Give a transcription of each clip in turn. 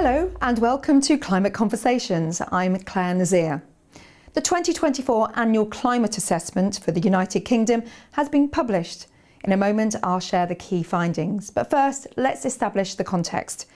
Hello and welcome to Climate Conversations. I'm Clare Nasir. The 2024 Annual Climate Assessment for the United Kingdom has been published. In a moment, I'll share the key findings. But first, let's establish the context.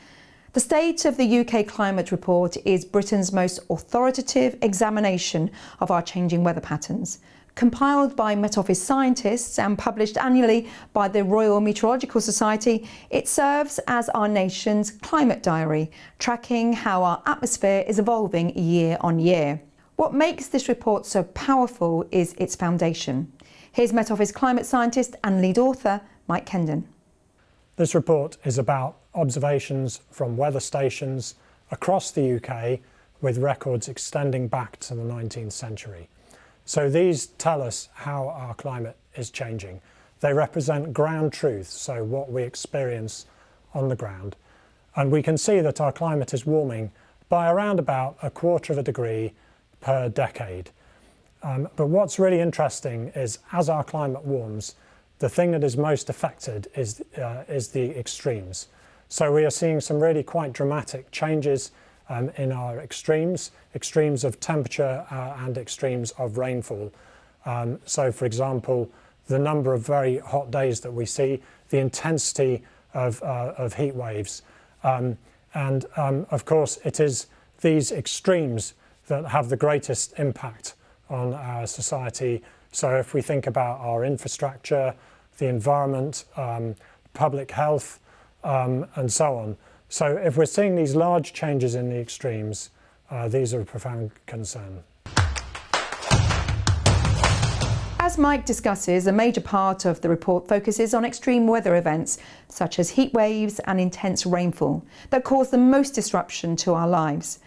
The State of the UK Climate Report is Britain's most authoritative examination of our changing weather patterns. Compiled by Met Office scientists and published annually by the Royal Meteorological Society, it serves as our nation's climate diary, tracking how our atmosphere is evolving year on year. What makes this report so powerful is its foundation. Here's Met Office climate scientist and lead author, Mike Kendon. This report is about observations from weather stations across the UK with records extending back to the 19th century. So these tell us how our climate is changing. They represent ground truth, so what we experience on the ground. And we can see that our climate is warming by around about 1/4 of a degree per decade. But what's really interesting is as our climate warms, the thing that is most affected is the extremes. So we are seeing some really quite dramatic changes in our extremes of temperature and extremes of rainfall. So for example, the number of very hot days that we see, the intensity of heat waves. Of course, it is these extremes that have the greatest impact on our society. So if we think about our infrastructure, the environment, public health, and so on. So if we're seeing these large changes in the extremes, these are a profound concern. As Mike discusses, a major part of the report focuses on extreme weather events such as heat waves and intense rainfall that cause the most disruption to our lives.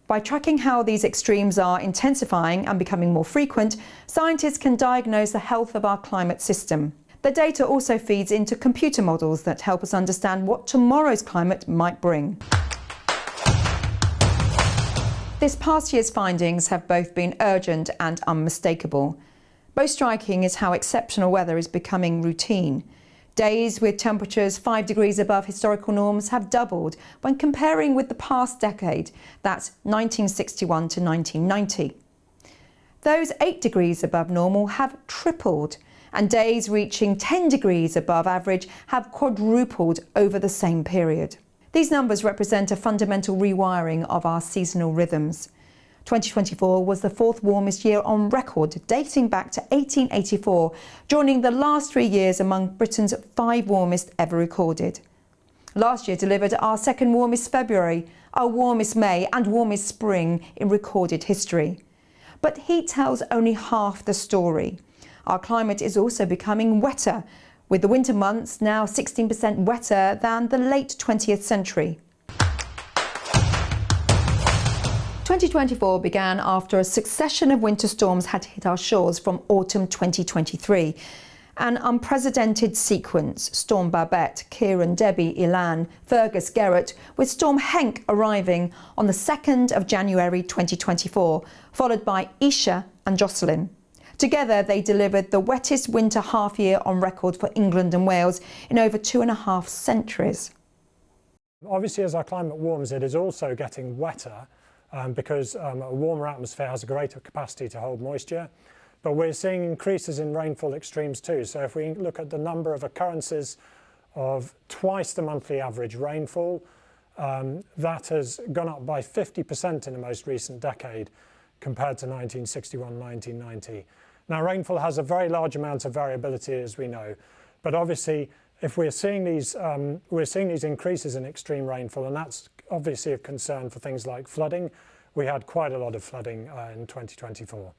By tracking how these extremes are intensifying and becoming more frequent, scientists can diagnose the health of our climate system. The data also feeds into computer models that help us understand what tomorrow's climate might bring. This past year's findings have both been urgent and unmistakable. Most striking is how exceptional weather is becoming routine. Days with temperatures 5 degrees above historical norms have doubled when comparing with the past decade, that's 1961 to 1990. Those 8 degrees above normal have tripled, and days reaching 10 degrees above average have quadrupled over the same period. These numbers represent a fundamental rewiring of our seasonal rhythms. 2024 was the 4th warmest year on record, dating back to 1884, joining the last 3 years among Britain's 5 warmest ever recorded. Last year delivered our 2nd warmest February, our warmest May and warmest spring in recorded history. But heat tells only half the story. Our climate is also becoming wetter, with the winter months now 16% wetter than the late 20th century. 2024 began after a succession of winter storms had hit our shores from autumn 2023. An unprecedented sequence: Storm Babette, Kieran, Debbie, Ilan, Fergus, Gerrit, with Storm Henk arriving on the 2nd of January 2024, followed by Isha and Jocelyn. Together, they delivered the wettest winter half-year on record for England and Wales in over 2.5 centuries. Obviously, as our climate warms, it is also getting wetter because a warmer atmosphere has a greater capacity to hold moisture. But we're seeing increases in rainfall extremes too. So if we look at the number of occurrences of twice the monthly average rainfall, that has gone up by 50% in the most recent decade compared to 1961-1990. Now, rainfall has a very large amount of variability, as we know, but obviously, if we're seeing these increases in extreme rainfall, and that's obviously of concern for things like flooding. We had quite a lot of flooding in 2024.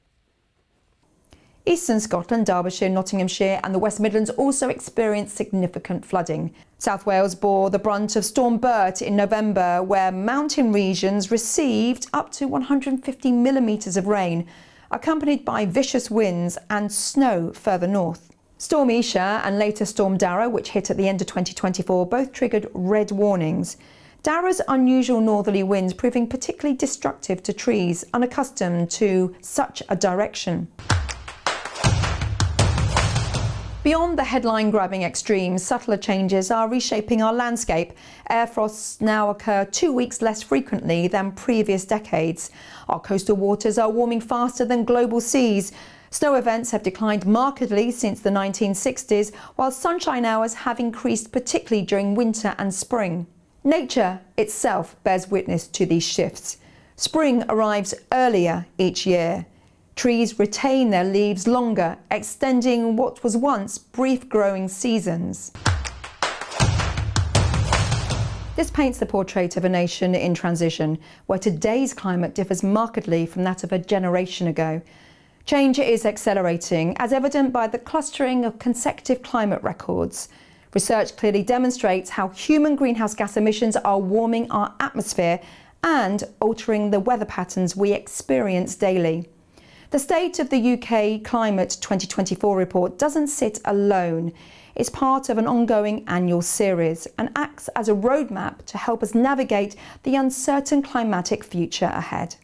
Eastern Scotland, Derbyshire, Nottinghamshire and the West Midlands also experienced significant flooding. South Wales bore the brunt of Storm Bert in November, where mountain regions received up to 150 millimetres of rain, accompanied by vicious winds and snow further north. Storm Isha and later Storm Dara, which hit at the end of 2024, both triggered red warnings. Dara's unusual northerly winds proving particularly destructive to trees unaccustomed to such a direction. Beyond the headline-grabbing extremes, subtler changes are reshaping our landscape. Air frosts now occur 2 weeks less frequently than previous decades. Our coastal waters are warming faster than global seas. Snow events have declined markedly since the 1960s, while sunshine hours have increased particularly during winter and spring. Nature itself bears witness to these shifts. Spring arrives earlier each year. Trees retain their leaves longer, extending what was once brief growing seasons. This paints the portrait of a nation in transition, where today's climate differs markedly from that of a generation ago. Change is accelerating, as evident by the clustering of consecutive climate records. Research clearly demonstrates how human greenhouse gas emissions are warming our atmosphere and altering the weather patterns we experience daily. The State of the UK Climate 2024 report doesn't sit alone. It's part of an ongoing annual series and acts as a roadmap to help us navigate the uncertain climatic future ahead.